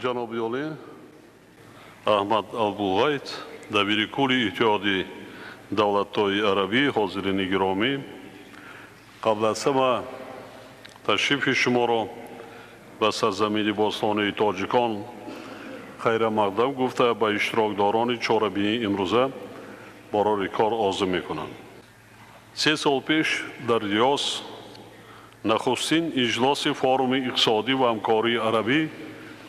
جناب عالی احمد البوغیت دبیر کل اتحادیه دولت‌های عربی حاضرین گرامی قبل از همه تشریف شما را به سرزمین باستانی تاجیکان خیر مقدم گفته به اشتراکداران چهاربینی امروزه برای کار عرضه می‌کنم. 3 سال پیش در ریاض نخستین اجلاس فوروم اقتصادی و همکاری عربی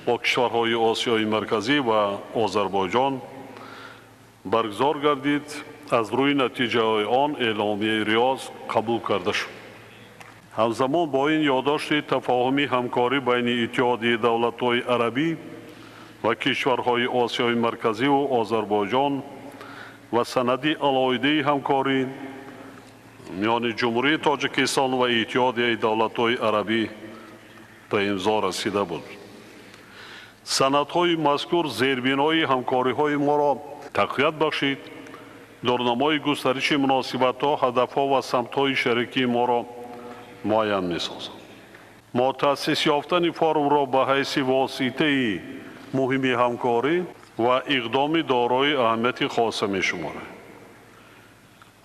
با کشورهای آسیای مرکزی و آذربایجان برگزار گردید. از روی نتیجه آن اعلامیه ریاض قبول کرده شد. همزمان با این یادداشت تفاهمی همکاری بین اتحادیه دولت‌های عربی و کشورهای آسیای مرکزی و آذربایجان و سند علاهده همکاری میان جمهوری تاجیکستان و اتحادیه دولت‌های عربی به امضا رسیده بود. سندهای مذکور زیربنای همکاری‌های ما را تقویت بخشید، دورنمای گسترش مناسبت‌ها، هدف‌ها و سمت‌های شریکی ما را معین می‌سازد. ما تأسیس یافتن فورم را به حیث واسطه مهم همکاری و اقدام دارای اهمیت خاصه می‌شماریم.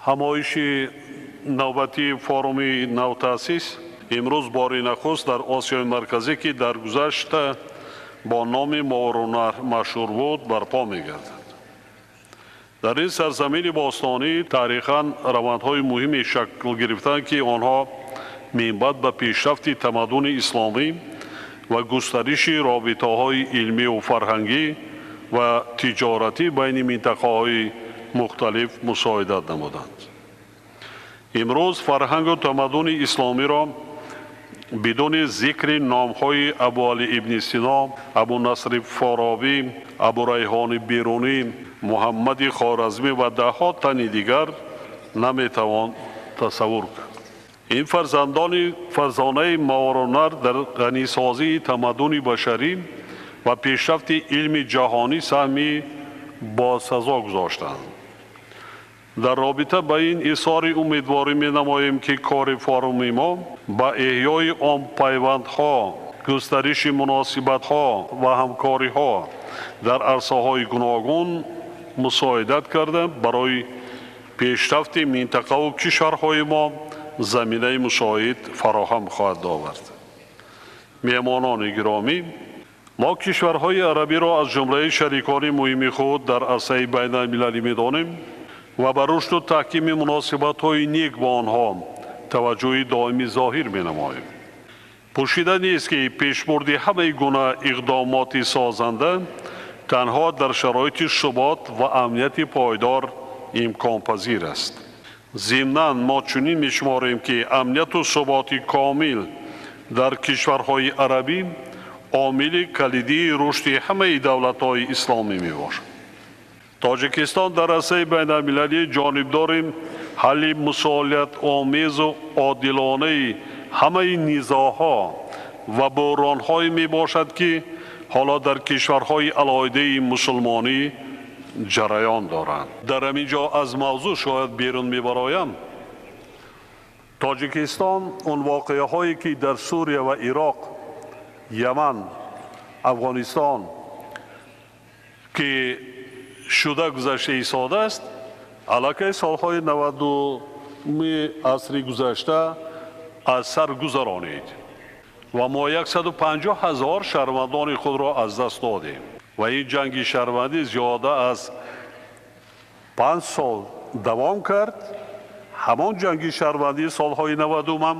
همایش نوبتی فورم نوتأسیس امروز بار نخست در آسیای مرکزی که در گذشته با نام ماورالنهر مشهور بود برپا می‌گردد. در این سرزمین باستانی تاریخاً روندهای مهمی شکل گرفتند که آنها منبع به پیشرفت تمدن اسلامی و گسترش رابطه‌های علمی و فرهنگی و تجارتی بین منطقه‌های مختلف مساعدت نمودند. امروز فرهنگ و تمدن اسلامی را بدون ذکر نام‌های ابوعلی ابن سینا، ابو نصر فارابی، ابو ریحان بیرونی، محمد خوارزمی و ده‌ها تن دیگر نمی‌توان تصور کرد. این فرزانه ماورالنهر در غنیسازی تمدن بشری و پیشرفت علم جهانی سهمی باسزا گذاشتند. در رابطه با این اظهار امیدواری می‌نماییم که کار فوروم ما با احیای آن پیوندها، گسترش مناسبت‌ها و همکاری‌ها در عرصه‌های گوناگون مساعدت کرده برای پیشرفت منطقه و کشورهای ما زمینه مساعد فراهم خواهد آورد. مهمانان گرامی، ما کشورهای عربی را از جمله شریکان مهم خود در عرصه بین المللی می‌دانیم و بر رشد و تحکیم مناسبت‌های نیک با آنها توجه دائمی ظاهر می‌نماییم. پوشیده نیست که پیشبرد همه گونه اقدامات سازنده تنها در شرایط ثبات و امنیت پایدار امکان پذیر است. ضمناً ما چنین می‌شماریم که امنیت و ثبات کامل در کشورهای عربی عامل کلیدی رشد همه دولت‌های اسلامی میباشد. تاجیکستان در عرصه بین المللی جانبدار حل مسئولیت آمیز و عادلانه همه نزاع‌ها و بحران‌های میباشد که حالا در کشورهای علاهده مسلمانی جریان دارند. در همینجا از موضوع شاید بیرون میبرایم. تاجیکستان اون واقعه هایی که در سوریه و عراق، یمن، افغانستان که شده گذشته ساده است، علاقه سالهای 90 عصر گذشته از سر گذرانید و ما 150,000 شهروندان خود را از دست دادیم و این جنگ شهروندی زیاده از 5 سال دوام کرد. همان جنگ شهروندی سالهای 90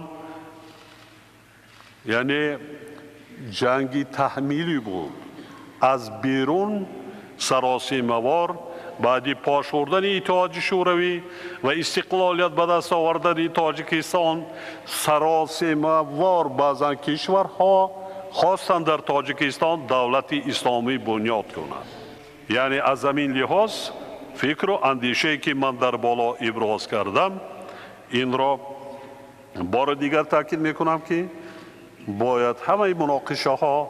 یعنی جنگ تحمیلی بود از بیرون سراسیمه‌وار بعد پاش آوردن اتحاد شوروی و استقلالیت به دست آوردن تاجیکستان سراسیمه‌وار بعضا کشورها خواستند در تاجیکستان دولت اسلامی بنیاد کنند. یعنی از همین لحاظ فکر و اندیشه که من در بالا ابراز کردم این را بار دیگر تاکید میکنم که باید همه مناقشه ها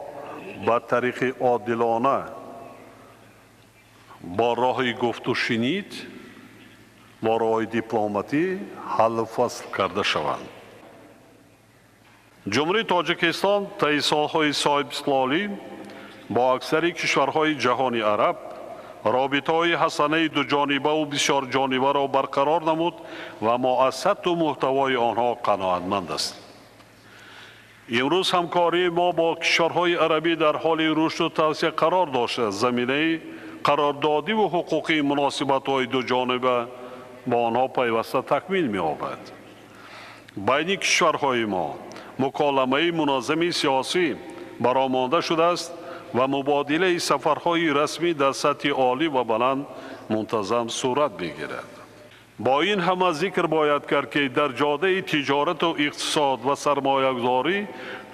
با طریق عادلانه با راه گفت و شنید با راه دیپلماتی حل و فصل کرده شوند. جمهوری تاجیکستان طی سالهای صاحب استقلالی با اکثر کشورهای جهان عرب رابطه‌های حسنه دو جانبه و بسیار جانبه را برقرار نمود و ما از سطح و محتوای آنها قناعتمند است. امروز همکاری ما با کشورهای عربی در حال رشد و توسعه قرار داشته. زمینه قراردادی و حقوقی مناسبت‌های دو جانبه با آنها پیوسته تکمیل می‌یابد. بین کشورهای ما مکالمه منظم سیاسی برآمده شده است و مبادله سفرهای رسمی در سطح عالی و بلند منتظم صورت می‌گیرد. با این همه ذکر باید کرد که در جاده تجارت و اقتصاد و سرمایه‌گذاری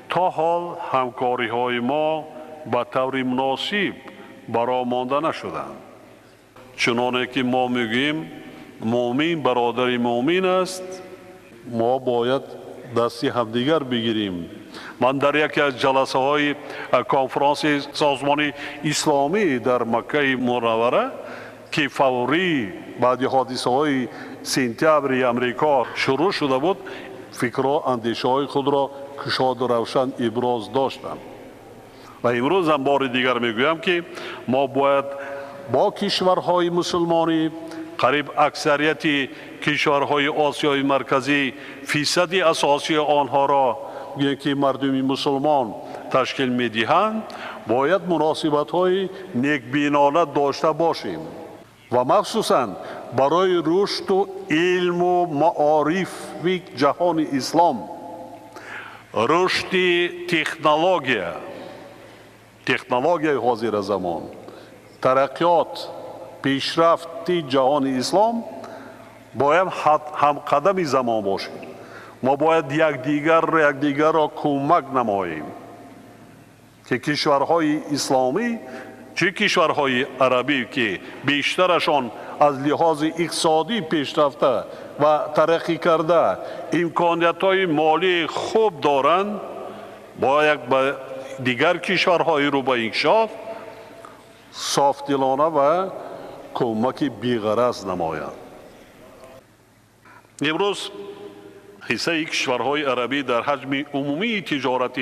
تا حال همکاری‌های ما به طور مناسب برآمده نشدند. چنانه که ما میگیم مؤمن برادر مؤمن است، ما باید دستی همدیگر بگیریم. من در یکی از جلسه های کنفرانس سازمان اسلامی در مکه منوره که فوری بعد حادثه های سپتامبر امریکا شروع شده بود، فکر و اندیشه های خود را گشاد و روشن ابراز داشتم و امروز هم بار دیگر میگویم که ما باید با کشورهای مسلمانی قریب اکثریت کشورهای آسیای مرکزی فیصد اساسی آنها را که مردم مسلمان تشکیل میدهند باید مناسبت های نیکبینانه داشته باشیم و مخصوصا برای رشد و علم و معارف جهان اسلام، رشد تکنولوژی حاضر زمان، ترقیات پیشرفت جهان اسلام باید هم قدم زمان باشیم. ما باید یکدیگر را کمک نماییم که کشورهای اسلامی چه کشورهای عربی که بیشترشان از لحاظ اقتصادی پیشرفته و ترقی کرده امکانیت‌های مالی خوب دارند، باید به دیگر کشورهای رو به انکشاف صافدلانه و کمک بی‌غرض نمایند. امروز حصه کشورهای عربی در حجم عمومی تجارت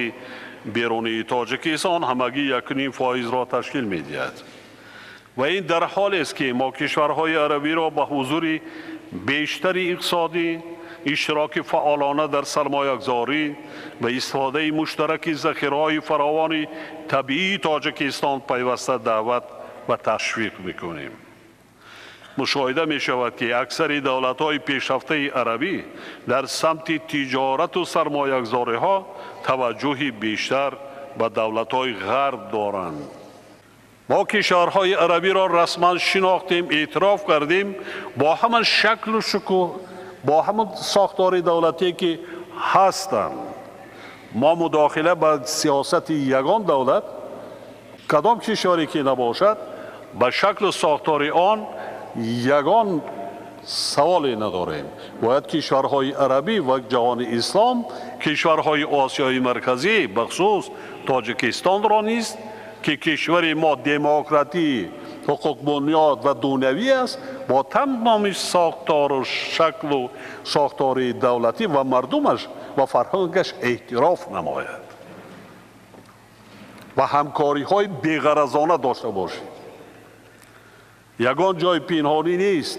بیرونی تاجیکستان همگی 1.5% را تشکیل می‌دهد و این در حالی است که ما کشورهای عربی را به حضور بیشتر اقتصادی، اشتراک فعالانه در سرمایه‌گذاری و استفاده مشترک ذخیره‌های فراوان طبیعی تاجیکستان پیوسته دعوت و تشویق می‌کنیم. مشاهده می شود که اکثر دولت‌های پیشرفته عربی در سمت تجارت و سرمایه‌گذاری ها توجه بیشتر به دولت‌های غرب دارند. ما کشورهای عربی را رسما شناختیم، اعتراف کردیم با همان شکل و شکوه، با همان ساختار دولتی که هستند. ما مداخله به سیاست یگان دولت کدام کشوری که نباشد به شکل و ساختار آن یگان سوالی نداریم. باید کشورهای عربی و جهان اسلام، کشورهای آسیای مرکزی بخصوص تاجیکستان را نیست که کشور ما دموکراتی، حقوق بنیاد و دونوی است، با تمام ساختار و شکل و ساختار دولتی و مردمش و فرهنگش احتراف نماید و همکاری های بی‌غرضانه داشته باشید. یگان جای پنهانی نیست.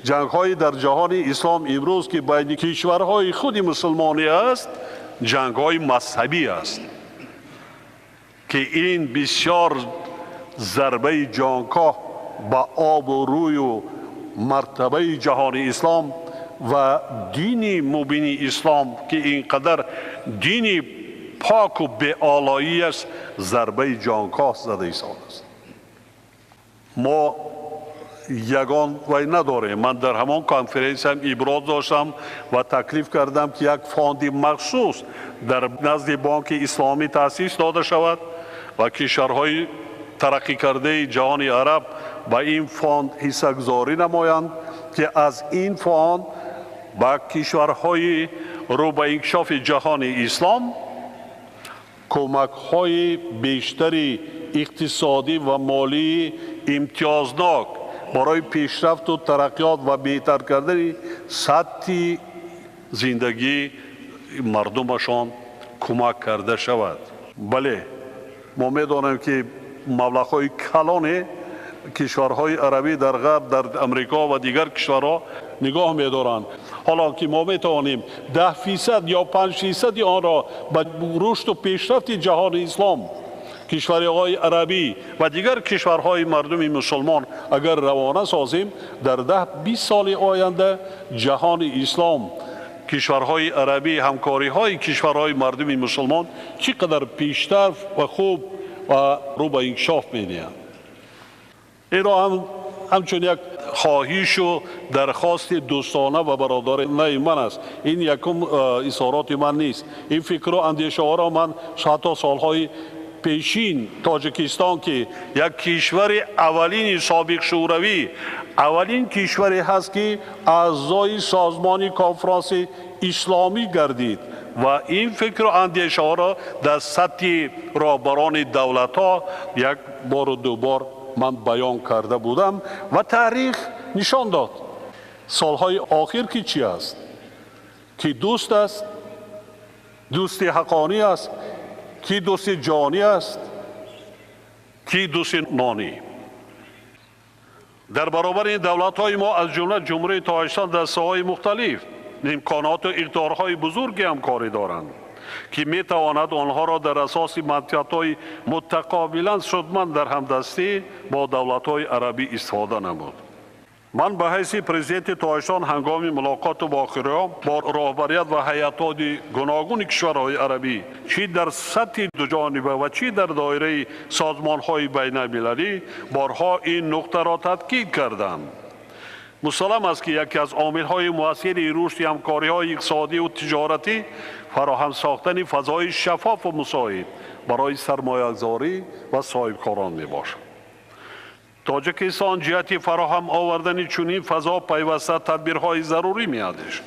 جنگ های در جهان اسلام امروز که بین کشورهای خود مسلمانی است، جنگ های مذهبی است که این بسیار ضربه جانکاه به آب و روی و مرتبه جهان اسلام و دین مبین اسلام که اینقدر دین پاک و بی‌آلایی است، ضربه جانکاه زده ایستاده است. ما یگان وی نداریم. من در همان کنفرانس هم ابراز داشتم و تکلیف کردم که یک فاند مخصوص در نزد بانک اسلامی تأسیس داده شود و کشورهای ترقی کرده جهان عرب به این فاند حصه گذاری نمایند که از این فاند به کشورهای رو به انکشاف جهان اسلام کمک های بیشتری اقتصادی و مالی امتیازناک برای پیشرفت و ترقیات و بهتر کردن سطح زندگی مردمشان کمک کرده شود. بله، ما می‌دانیم که مبلغ‌های کلان کشورهای عربی در غرب، در امریکا و دیگر کشورها نگاه می‌دارند. حالا که ما می‌توانیم 10% یا 5% آن را به رشد و پیشرفت جهان اسلام، کشورهای عربی و دیگر کشورهای مردم مسلمان اگر روانه سازیم، در 10-20 سال آینده جهان اسلام، کشورهای عربی، همکاری‌های کشورهای مردم مسلمان چقدر پیشتر و خوب و رو به انکشاف می‌آید. این را همچون یک خواهش و درخواست دوستانه و برادرانه من است. این یکم اظهارات من نیست. این فکر و اندیشه ها را من حتی سالهای پیشین تاجیکستان که یک کشور اولین سابق شوروی، اولین کشوری هست که اعضای سازمان کنفرانس اسلامی گردید و این فکر و اندیشه ها را در سطح رهبران دولت ها یک بار و دو بار من بیان کرده بودم و تاریخ نشان داد. سالهای آخر که چی است؟ که دوست است، دوست حقانی است، کی دوست جانی است، کی دوست نانی. در برابر این دولت های ما از جمله جمهوری تاجیکستان در ساحه‌های مختلف امکانات و اقتدارهای بزرگی همکاری دارند که می تواند آنها را در اساس منطقه‌های متقابلا سودمند در همدستی با دولت‌های عربی استفاده نمود. من به حیث پرزیدنت تاجیکستان هنگام ملاقات با راهبریت و هیئت‌های گوناگون کشورهای عربی چی در سطح دو جانبه و چی در دایره سازمان‌های بین‌المللی بارها این نکته را تاکید کردم. مسلم است که یکی از عامل‌های مؤثر رشد همکاری‌های اقتصادی و تجارتی فراهم ساختن فضای شفاف و مساعد برای سرمایه‌گذاری و صاحبکاران میباشد. تاجیکستان جهت فراهم آوردن چنین فضا پیوسته تدبیرهای ضروری می‌اندیشد.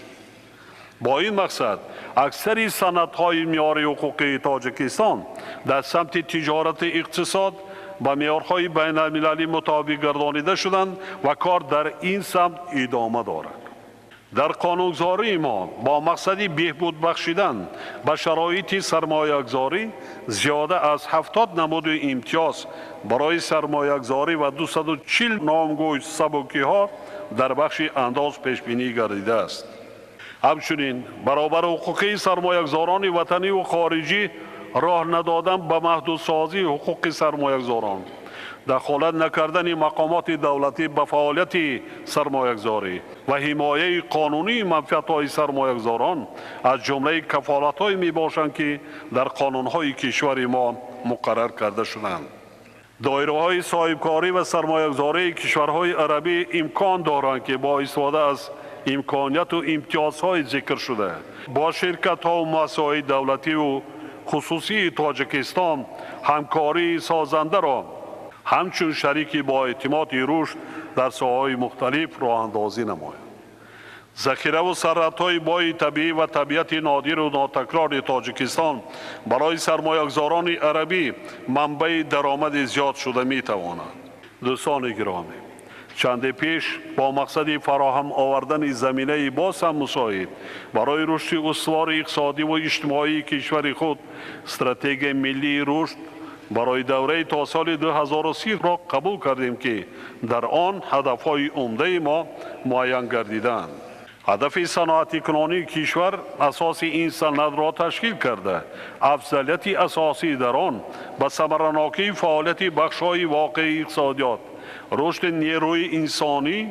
با این مقصد اکثر سندهای معیاری حقوقی تاجیکستان در سمت تجارت اقتصاد با معیارهای بین‌المللی مطابق گردانیده شدند و کار در این سمت ادامه دارد. در قانونگذاری ما با مقصد بهبود بخشیدن به شرایط سرمایه‌گذاری زیاده از 70 نمود امتیاز برای سرمایه‌گذاری و 240 نامگوی سبکی‌ها در بخش انداز پیش بینی گردیده است. همچنین برابر حقوقی سرمایه‌گذاران وطنی و خارجی راه ندادن به محدودسازی حقوق سرمایه‌گذاران، دخالت نکردن مقامات دولتی به فعالیت سرمایه‌گذاری و حمایه قانونی منفعت‌های سرمایه‌گذاران از جمله کفالت‌هایی میباشند که در قانون‌های کشور ما مقرر کرده شدند. دایره‌های صاحبکاری و سرمایه‌گذاری کشورهای عربی امکان دارند که با استفاده از امکانات و امتیازهای ذکر شده با شرکت‌ها و مؤسسه‌های دولتی و خصوصی تاجیکستان همکاری سازنده را همچون شریکی با اعتماد رشد در ساحه‌های مختلف راه اندازی نماید. ذخیره و ثروت‌های بای طبیعی و طبیعت نادر و ناتکرار تاجیکستان برای سرمایه‌گذاران عربی منبع درآمد زیاد شده می‌تواند. دوستان گرامی، چند پیش با مقصد فراهم آوردن زمینه باز هم مساعد برای رشد استوار اقتصادی و اجتماعی کشور خود استراتژی ملی رشد برای دوره تا سال 2030 را قبول کردیم که در آن هدف‌های عمده ما معین گردیدند. هدف صنعت کنونی کشور اساس این سند را تشکیل کرده. افضلیت اساسی در آن به ثمره‌ناکی فعالیت بخش‌های واقعی اقتصادیات، رشد نیروی انسانی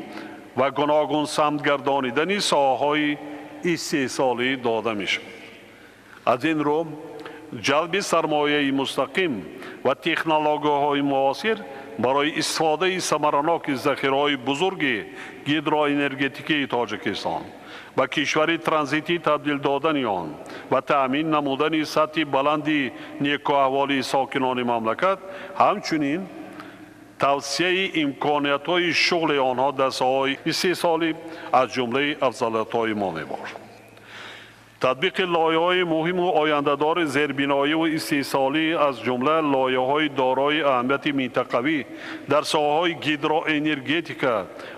و گوناگون سمت گردانیدن ساحه‌های استحصالی داده می‌شود. از این رو جلب سرمایه مستقیم و تکنولوژی‌های معاصر برای استفاده ثمره‌ناک ذخیره‌های بزرگ هیدروانرژتیکی تاجیکستان و کشور ترانزیتی تبدیل دادن آن و تأمین نمودن سطح بلندی نیکوحوالی ساکنان مملکت، همچنین توسعه امکانات‌های شغل آنها در ساحه‌های استحصالی از جمله افضلیت‌های ما میباشد. تطبیق لایه‌های مهم و آینده‌دار زیربنایی و استحصالی از جمله لایه‌های دارای اهمیت منطقوی در ساحه‌های هیدروانرژتیک،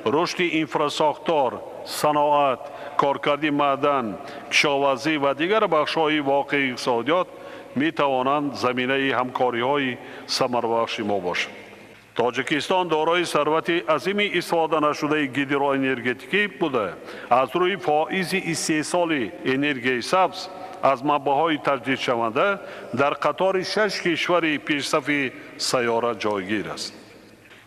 رشد انفراستراکچور، صنعت، کارکردی معدن، کشاورزی و دیگر بخش‌های واقعی اقتصادیات می توانند زمینه همکاری‌های ثمربخش ما باشند. تاجیکستان دارای ثروت عظیم استفاده نشده گیدروانرژتیکی بوده. از روی فائض استحصال انرژی سبز از منبع‌های تجدید شونده در قطار 6 کشور پیشرفت سیاره جایگیر است.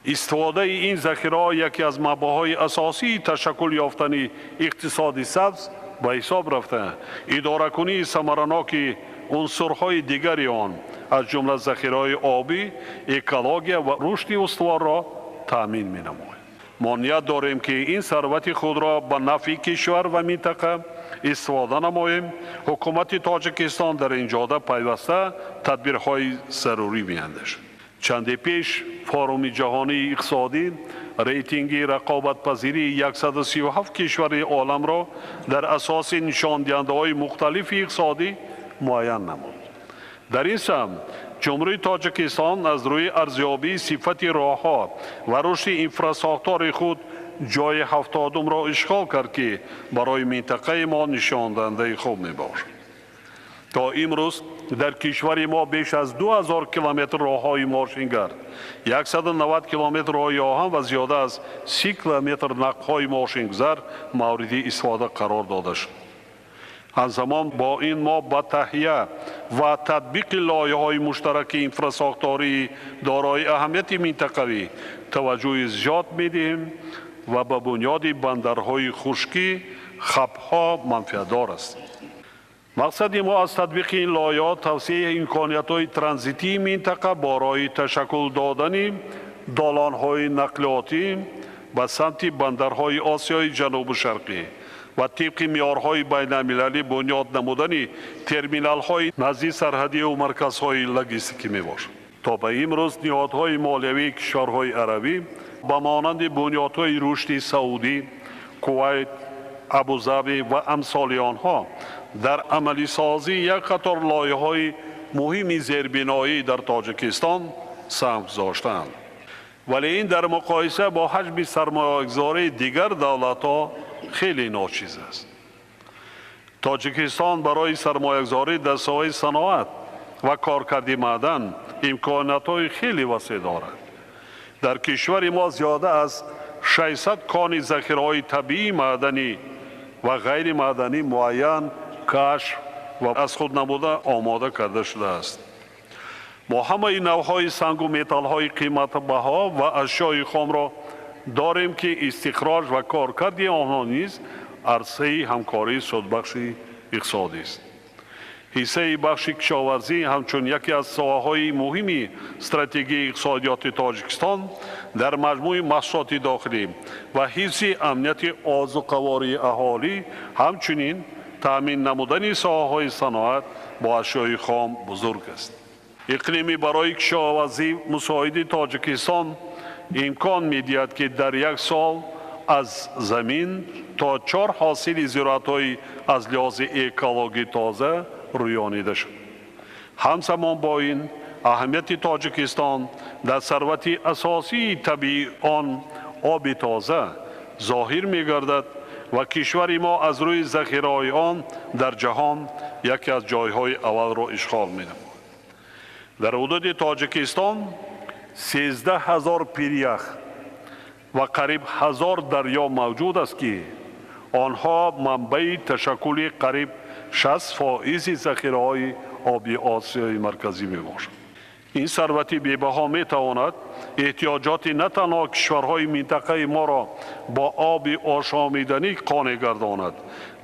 استفاده این ذخیره‌ها یکی از منبع‌های اساسی تشکل یافتن اقتصاد سبز به حساب رفته. اداره‌کنی ثمرناک عنصرهای دیگری آن از جمله ذخیره‌های آبی، اکولوژی و رشد استوار را تأمین می‌نماید. ما نیت داریم که این ثروت خود را به نفع کشور و منطقه استفاده نماییم. حکومت تاجیکستان در این جهت پیوسته تدبیرهای ضروری می‌اندیشد. چندی پیش فورум جهانی اقتصادی ریتینگ رقابت پذیری 137 کشور عالم را در اساس نشان دهنده‌های مختلف اقتصادی معین نمود. در این سمت جمهوری تاجیکستان از روی ارزیابی صفت راه‌ها و رشد انفراستراکچور خود جای 70 را اشغال کرد که برای منطقه ما نشان دهنده خوب میباشد. تا امروز در کشور ما بیش از 2000 کیلومتر راه‌های ماشینگرد، 190 کیلومتر راه آهن و زیاده از 30 کیلومتر نقب‌های ماشینگذر مورد استفاده قرار داده شد. همزمان با این ما به تهیه و تطبیق لایحه‌های مشترک انفراستراکچوری دارای اهمیت منطقوی توجه زیاد می‌دهیم و به بنیاد بندرهای خشکی خب‌ها منفعت‌دار است. مقصد ما از تطبیق این لایحه‌ها توسعه امکانیت‌های ترانزیتی منطقه برای تشکل دادن دالان‌های نقلیاتی به سمت بندرهای آسیای جنوب شرقی و طبق معیارهای بین‌المللی بنیاد نمودن ترمینال‌های نزدیک سرحدی و مرکزهای لوجستیکی میباشد. تا به امروز نهادهای مالیوی کشورهای عربی با مانند بنیادهای رشد سعودی، کویت، ابوظبی و امثال آنها در عملی سازی یک قطار لایحه‌های مهم زیربنایی در تاجیکستان سهم گذاشتند. ولی این در مقایسه با حجم سرمایه‌گذاری دیگر دولت‌ها خیلی ناچیز است. تاجیکستان برای سرمایه‌گذاری در ساحه صنعت و کارکردی معدن امکانات‌های خیلی وسیع دارد. در کشور ما زیاده از 600 کان ذخیره‌های طبیعی معدنی و غیر معدنی معین کشف و از خود نموده آماده کرده شده است. ما همه نوع‌های سنگ و متال‌های قیمت بها و اشیاء خام را داریم که استخراج و کارکرد آنها نیز عرصه همکاری سودبخش اقتصادی است. حصه بخش کشاورزی همچون یکی از ساحه‌های مهم استراتژی اقتصادیات تاجیکستان در مجموع محصولات داخلی و حفظ امنیت آذوقه‌واری اهالی همچنین تأمین نمودن ساحه‌های صنعت با اشیاء خام بزرگ است. اقلیمی برای کشاورزی مساعد تاجیکستان امکان می‌دهد که در یک سال از زمین تا 4 حاصل زراعت‌های از لحاظ اکولوژی تازه رویانیده شد. همزمان با این اهمیت تاجیکستان در ثروت اساسی طبیعی آن آب تازه ظاهر می‌گردد و کشور ما از روی ذخیره‌های آن در جهان یکی از جایهای اول را اشغال می‌نماید. در حدود تاجیکستان 13,000 پیریخ و قریب 1000 دریا موجود است که آنها منبع تشکل قریب 60% ذخیره‌های آبی آسیای مرکزی میباشند. این ثروت بی‌بها میتواند احتیاجات نه تنها کشورهای منطقه ما را با آب آشامیدنی قانع گرداند،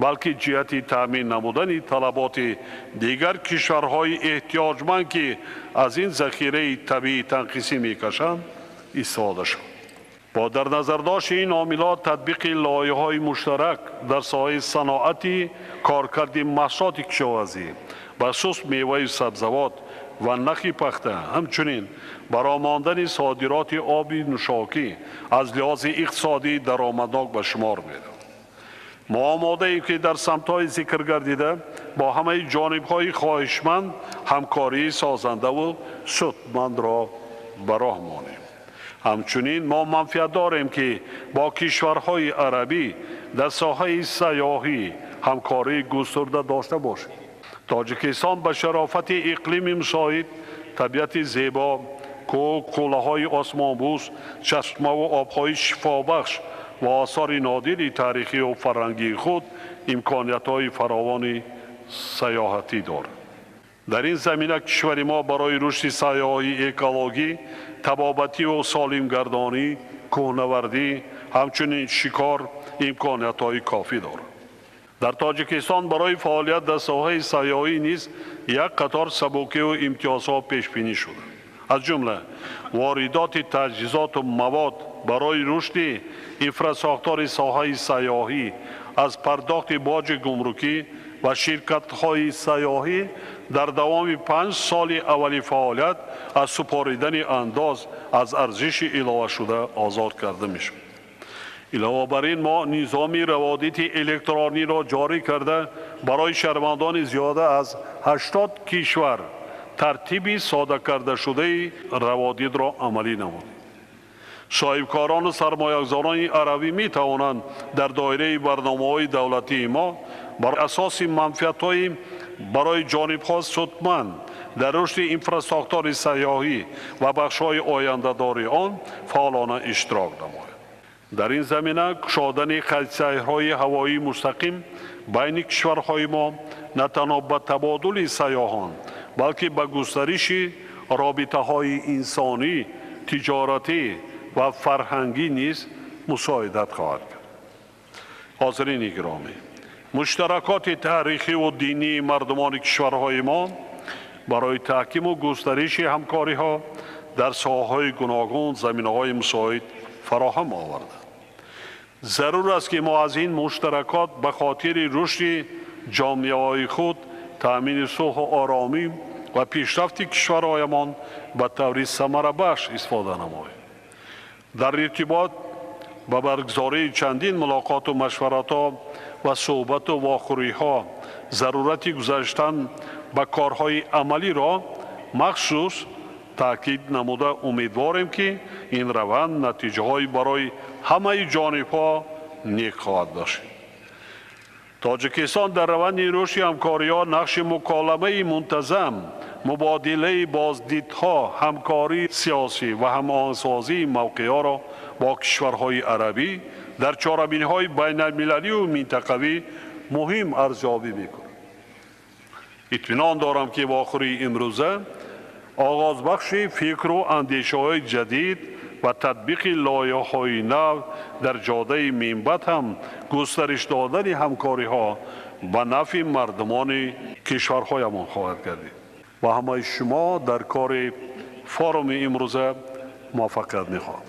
بلکه جهت تأمین نمودن طلبات دیگر کشورهای احتیاجمند که از این ذخیره طبیعی تنقیصی میکشند استفاده شود. با در نظر داشت این عاملات تطبیق لایحه‌های مشترک در ساحه صنعتی کارکرد محصولات کشاورزی بخصوص میوه و سبزیجات و نخ پخته همچنین برآمدن صادرات آب نوشاکی از لحاظ اقتصادی درآمدناک به شمار می‌رود. ما آماده ایم که در سمت‌های ذکر گردیده با همه جانب‌های خواهشمند همکاری سازنده و سودمند را به راه مانیم. همچنین ما منفعت داریم که با کشورهای عربی در ساحه سیاحی همکاری گسترده داشته باشیم. تاجیکستان به شرافت اقلیم مساعد، طبیعت زیبا، کوههای آسمانبوس، چشمه و آبهای شفابخش و آثار نادر تاریخی و فرهنگی خود امکانیت‌های فراوان سیاحتی دارد. در این زمینه کشور ما برای رشد سیاحی اکولوژی، طبابتی و سالمگردانی، کوهنوردی، همچنین شکار امکانیت‌های کافی دارد. در تاجیکستان برای فعالیت در ساحه سیاحی نیز یک قطار سبوکی و امتیازها پیش بینی شده. از جمله واردات تجهیزات و مواد برای رشد انفراستراکچور ساحه سیاحی از پرداخت باج گمرکی و شرکت‌های سیاحی در دوام 5 سال اولی فعالیت از سپاریدن انداز از ارزش علاوه شده آزاد کرده می‌شود. علاوه بر این ما نظام روادید الکترونی را جاری کرده برای شهروندان زیاده از 80 کشور ترتیب ساده کرده شده روادید را عملی نمودیم. صاحبکاران و سرمایه‌گذاران عربی می توانند در دایره برنامه‌های دولتی ما بر اساس منفعت‌های برای جانب‌ها سودمند در رشد انفراستراکچور سیاحی و بخش‌های آینده‌دار آن فعالانه اشتراک نمایند. در این زمینه گشادن خط‌سیرهای هوایی مستقیم بین کشورهای ما نه تنها به تبادل سیاحان بلکه به گسترش رابطه‌های انسانی، تجارتی و فرهنگی نیز مساعدت خواهد کرد. حاضرین گرامی، مشترکات تاریخی و دینی مردمان کشورهای ما برای تحکیم و گسترش همکاری‌ها در ساحه‌های گوناگون زمینه‌های مساعد فراهم آورده. ضرور است که ما از این مشترکات به خاطر رشد جامعه‌های خود، تأمین صلح و آرامی و پیشرفت کشورهایمان به طور ثمره بخش استفاده نماییم. در ارتباط با برگزاری چندین ملاقات و مشورت‌ها و صحبت و واخوری‌ها ضرورت گذاشتن به کارهای عملی را مخصوص تاکید نموده امیدواریم که این روند نتیجه‌های برای همه جانب‌ها نیک خواهد داشت. تاجیکستان در روند رشد همکاری‌ها نقش مکالمه منتظم، مبادله بازدیدها، همکاری سیاسی و هماهنگسازی موقع‌ها را با کشورهای عربی در چاره‌بینی‌های بین‌المللی و منطقوی مهم ارزیابی می‌کند. اطمینان دارم که واخوری امروزه آغاز بخش فکر و اندیشه‌های جدید و تطبیق لایحه‌های نو در جاده منبت هم گسترش دادن همکاری‌ها به نفع مردمان کشورهایمان خواهد گردید و همه شما در کار فورم امروزه موفقیت می‌خواهم.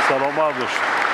سلامت باشید.